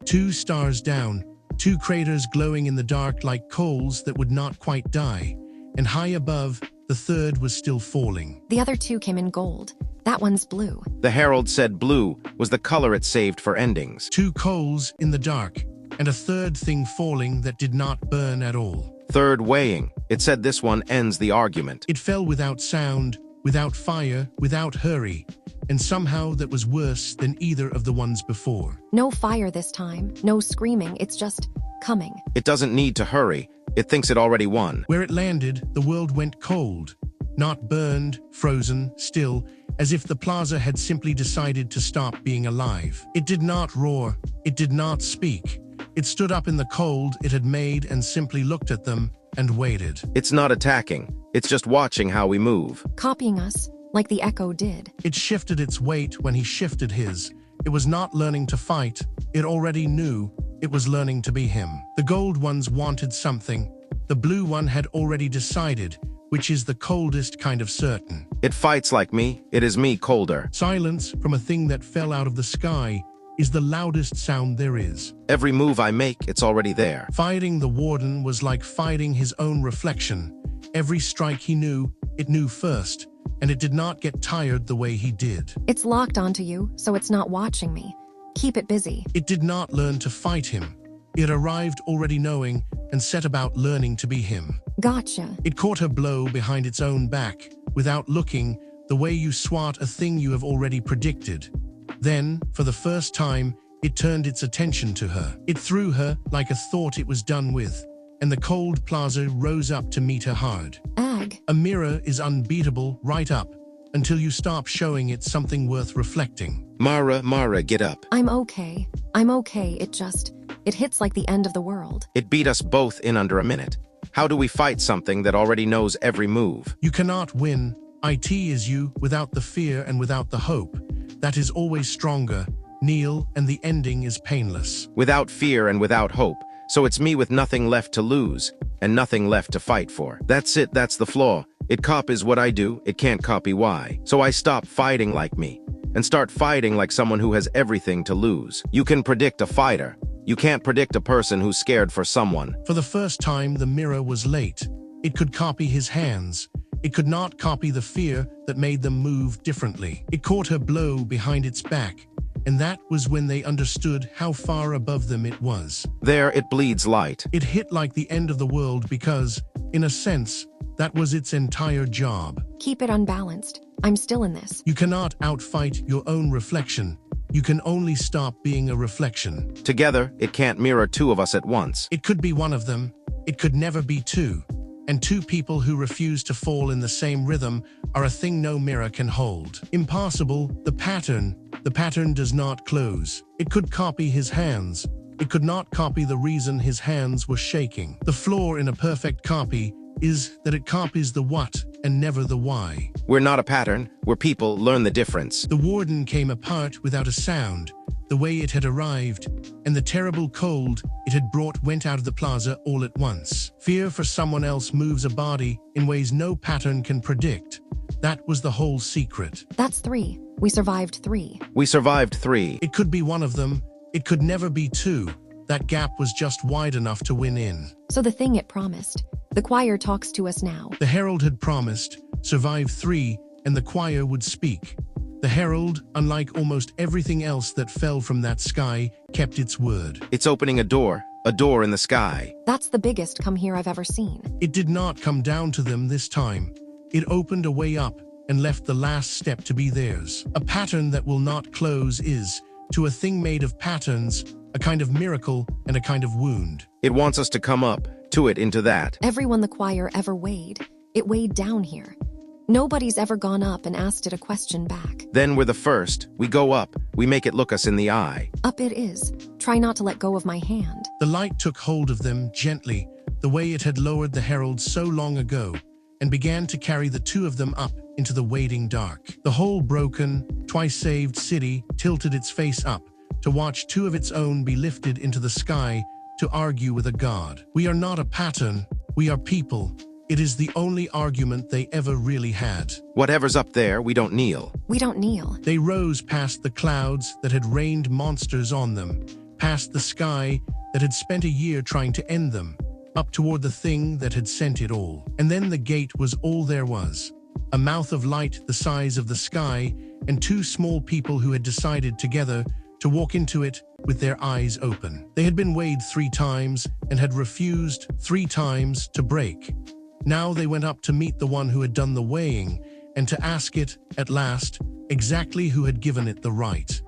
2 stars down, 2 craters glowing in the dark like coals that would not quite die, and high above, the third was still falling. The other 2 came in gold. That one's blue. The herald said blue was the color it saved for endings. 2 coals in the dark, and a third thing falling that did not burn at all. Third weighing. It said this one ends the argument. It fell without sound, without fire, without hurry, and somehow that was worse than either of the ones before. No fire this time, no screaming, it's just coming. It doesn't need to hurry. It thinks it already won. Where it landed, the world went cold. Not burned, frozen, still, as if the plaza had simply decided to stop being alive. It did not roar. It did not speak. It stood up in the cold it had made and simply looked at them and waited. It's not attacking. It's just watching how we move. Copying us, like the echo did. It shifted its weight when he shifted his. It was not learning to fight. It already knew. It was learning to be him. The gold ones wanted something. The blue one had already decided, which is the coldest kind of certain. It fights like me. It is me colder. Silence from a thing that fell out of the sky is the loudest sound there is. Every move I make, it's already there. Fighting the Warden was like fighting his own reflection. Every strike he knew, it knew first, and it did not get tired the way he did. It's locked onto you, so it's not watching me. Keep it busy. It did not learn to fight him. It arrived already knowing and set about learning to be him. Gotcha. It caught a blow behind its own back, without looking, the way you swat a thing you have already predicted. Then, for the first time, it turned its attention to her. It threw her like a thought it was done with, and the cold plaza rose up to meet her hard. Ag. A mirror is unbeatable right up, until you stop showing it something worth reflecting. Mara, get up. I'm okay. It hits like the end of the world. It beat us both in under a minute. How do we fight something that already knows every move? You cannot win. It is you, without the fear and without the hope. That is always stronger. Kneel, and the ending is painless. Without fear and without hope. So it's me with nothing left to lose, and nothing left to fight for. That's it, that's the flaw. It copies what I do, it can't copy why. So I stop fighting like me, and start fighting like someone who has everything to lose. You can predict a fighter. You can't predict a person who's scared for someone. For the first time, the mirror was late. It could copy his hands. It could not copy the fear that made them move differently. It caught her blow behind its back, and that was when they understood how far above them it was. There, it bleeds light. It hit like the end of the world because, in a sense, that was its entire job. Keep it unbalanced. I'm still in this. You cannot outfight your own reflection. You can only stop being a reflection. Together, it can't mirror 2 of us at once. It could be one of them. It could never be 2. And 2 people who refuse to fall in the same rhythm are a thing no mirror can hold. Impossible, the pattern does not close. It could copy his hands. It could not copy the reason his hands were shaking. The flaw in a perfect copy is that it copies the what and never the why. We're not a pattern. We're people. Learn the difference. The Warden came apart without a sound, the way it had arrived, and the terrible cold it had brought went out of the plaza all at once. Fear for someone else moves a body in ways no pattern can predict. That was the whole secret. That's 3. We survived 3. We survived 3. It could be one of them. It could never be 2. That gap was just wide enough to win in. So the thing it promised. The choir talks to us now. The herald had promised, survive 3, and the choir would speak. The herald, unlike almost everything else that fell from that sky, kept its word. It's opening a door in the sky. That's the biggest come here I've ever seen. It did not come down to them this time. It opened a way up and left the last step to be theirs. A pattern that will not close is, to a thing made of patterns, a kind of miracle and a kind of wound. It wants us to come up to it into that. Everyone the choir ever weighed, it weighed down here. Nobody's ever gone up and asked it a question back. Then we're the first. We go up. We make it look us in the eye. Up it is. Try not to let go of my hand. The light took hold of them gently, the way it had lowered the herald so long ago, and began to carry the 2 of them up into the waiting dark. The whole broken, twice-saved city tilted its face up to watch 2 of its own be lifted into the sky to argue with a god. We are not a pattern. We are people. It is the only argument they ever really had. Whatever's up there, we don't kneel. We don't kneel. They rose past the clouds that had rained monsters on them, past the sky that had spent a year trying to end them, up toward the thing that had sent it all. And then the gate was all there was. A mouth of light the size of the sky, and two small people who had decided together to walk into it with their eyes open. They had been weighed 3 times and had refused 3 times to break. Now they went up to meet the one who had done the weighing and to ask it, at last, exactly who had given it the right.